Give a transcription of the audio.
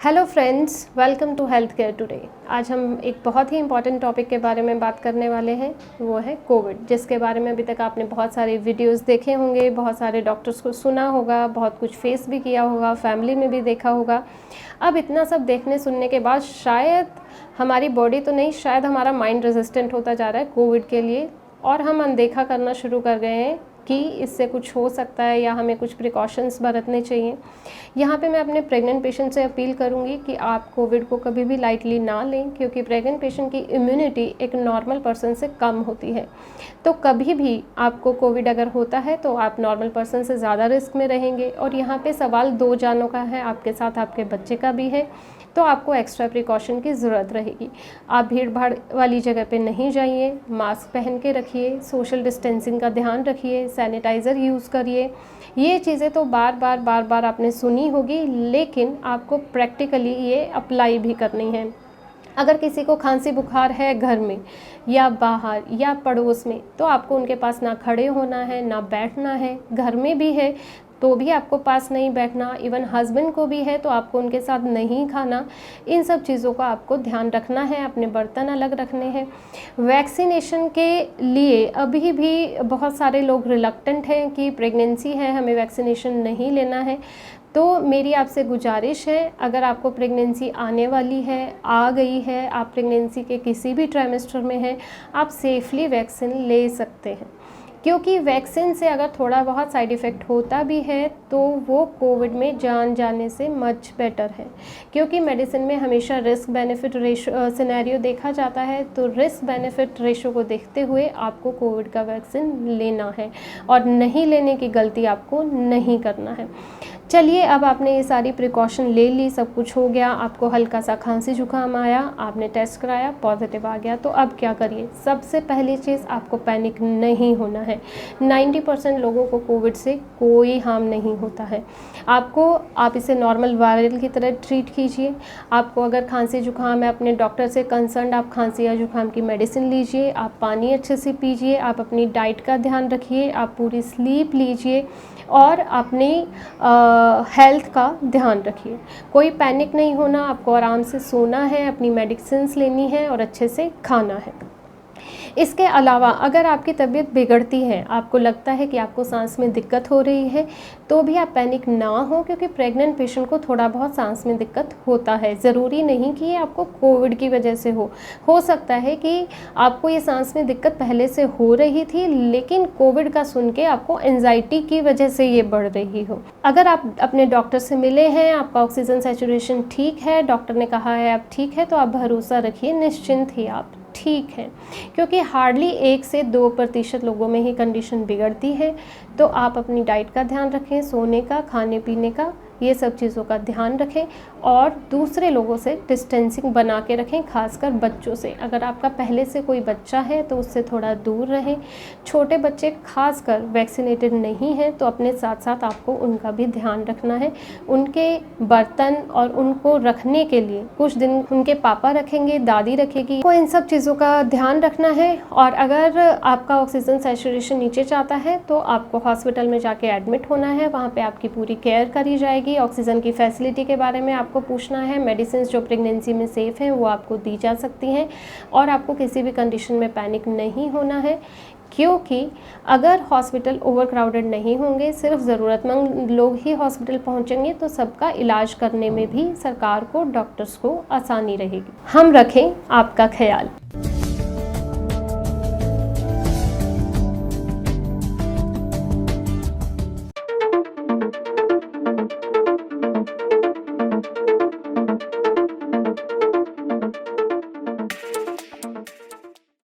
Hello friends, welcome to health care today. आज हम एक बहुत ही इंपॉर्टेंट टॉपिक के बारे में बात करने वाले हैं, वो है कोविड, जिसके बारे में अभी तक आपने बहुत सारे वीडियोस देखे होंगे, बहुत सारे डॉक्टर्स को सुना होगा, बहुत कुछ फेस भी किया होगा, फैमिली में भी देखा होगा। अब इतना सब देखने सुनने के बाद शायद हमारी बॉडी तो नहीं, शायद हमारा माइंड रेजिस्टेंट होता जा रहा है कोविड के लिए, और हम अनदेखा करना शुरू कर गए हैं कि इससे कुछ हो सकता है या हमें कुछ प्रिकॉशंस बरतने चाहिए। यहाँ पे मैं अपने प्रेग्नेंट पेशेंट से अपील करूँगी कि आप कोविड को कभी भी लाइटली ना लें, क्योंकि प्रेग्नेंट पेशेंट की इम्यूनिटी एक नॉर्मल पर्सन से कम होती है। तो कभी भी आपको कोविड अगर होता है तो आप नॉर्मल पर्सन से ज़्यादा रिस्क में रहेंगे। और यहाँ पे सवाल दो जानों का है, आपके साथ आपके बच्चे का भी है, तो आपको एक्स्ट्रा प्रिकॉशन की ज़रूरत रहेगी। आप भीड़ भाड़ वाली जगह पे नहीं जाइए, मास्क पहन के रखिए, सोशल डिस्टेंसिंग का ध्यान रखिए, सैनिटाइज़र यूज़ करिए। ये चीज़ें तो बार बार आपने सुनी होगी, लेकिन आपको प्रैक्टिकली ये अप्लाई भी करनी है। अगर किसी को खांसी बुखार है घर में या बाहर या पड़ोस में, तो आपको उनके पास ना खड़े होना है ना बैठना है। घर में भी है तो भी आपको पास नहीं बैठना, इवन हस्बैंड को भी है तो आपको उनके साथ नहीं खाना। इन सब चीज़ों का आपको ध्यान रखना है, अपने बर्तन अलग रखने हैं। वैक्सीनेशन के लिए अभी भी बहुत सारे लोग रिलक्टेंट हैं कि प्रेगनेंसी है, हमें वैक्सीनेशन नहीं लेना है। तो मेरी आपसे गुजारिश है, अगर आपको प्रेगनेंसी आने वाली है, आ गई है, आप प्रेगनेंसी के किसी भी ट्राइमेस्टर में हैं, आप सेफली वैक्सीन ले सकते हैं। क्योंकि वैक्सीन से अगर थोड़ा बहुत साइड इफ़ेक्ट होता भी है तो वो कोविड में जान जाने से मच बेटर है। क्योंकि मेडिसिन में हमेशा रिस्क बेनिफिट रेशो सिनेरियो देखा जाता है, तो रिस्क बेनिफिट रेशो को देखते हुए आपको कोविड का वैक्सीन लेना है और नहीं लेने की गलती आपको नहीं करना है। चलिए, अब आपने ये सारी प्रिकॉशन ले ली, सब कुछ हो गया, आपको हल्का सा खांसी जुकाम आया, आपने टेस्ट कराया, पॉजिटिव आ गया, तो अब क्या करिए? सबसे पहली चीज़, आपको पैनिक नहीं होना है। 90% लोगों को कोविड से कोई हार्म नहीं होता है। आप इसे नॉर्मल वायरल की तरह ट्रीट कीजिए। आपको अगर खांसी जुकाम है, अपने डॉक्टर से कंसर्न आप खांसी या जुकाम की मेडिसिन लीजिए, आप पानी अच्छे से पीजिए, आप अपनी डाइट का ध्यान रखिए, आप पूरी स्लीप लीजिए और अपनी हेल्थ का ध्यान रखिए। कोई पैनिक नहीं होना, आपको आराम से सोना है, अपनी मेडिसिन्स लेनी है और अच्छे से खाना है। इसके अलावा अगर आपकी तबीयत बिगड़ती है, आपको लगता है कि आपको सांस में दिक्कत हो रही है, तो भी आप पैनिक ना हो, क्योंकि प्रेग्नेंट पेशेंट को थोड़ा बहुत सांस में दिक्कत होता है। ज़रूरी नहीं कि ये आपको कोविड की वजह से हो सकता है कि आपको ये सांस में दिक्कत पहले से हो रही थी, लेकिन कोविड का सुन के आपको एंजाइटी की वजह से ये बढ़ रही हो। अगर आप अपने डॉक्टर से मिले हैं, आपका ऑक्सीजन सैचुरेशन ठीक है, डॉक्टर ने कहा है आप ठीक है, तो आप भरोसा रखिए, निश्चिंत ही आप ठीक है। क्योंकि हार्डली 1 से 2% लोगों में ही कंडीशन बिगड़ती है। तो आप अपनी डाइट का ध्यान रखें, सोने का, खाने पीने का, ये सब चीज़ों का ध्यान रखें और दूसरे लोगों से डिस्टेंसिंग बना के रखें, खासकर बच्चों से। अगर आपका पहले से कोई बच्चा है तो उससे थोड़ा दूर रहें। छोटे बच्चे खासकर वैक्सीनेटेड नहीं हैं तो अपने साथ साथ आपको उनका भी ध्यान रखना है। उनके बर्तन और उनको रखने के लिए कुछ दिन उनके पापा रखेंगे, दादी रखेगी, तो इन सब चीज़ों का ध्यान रखना है। और अगर आपका ऑक्सीजन सैचुरेशन नीचे जाता है तो आपको हॉस्पिटल में जाके एडमिट होना है, वहाँ पे आपकी पूरी केयर करी जाएगी। ऑक्सीजन की फैसिलिटी के बारे में आपको पूछना है, मेडिसिन जो प्रेगनेंसी में सेफ़ हैं वो आपको दी जा सकती हैं, और आपको किसी भी कंडीशन में पैनिक नहीं होना है। क्योंकि अगर हॉस्पिटल ओवरक्राउडेड नहीं होंगे, सिर्फ ज़रूरतमंद लोग ही हॉस्पिटल पहुंचेंगे, तो सबका इलाज करने में भी सरकार को, डॉक्टर्स को आसानी रहेगी। हम रखें आपका ख्याल।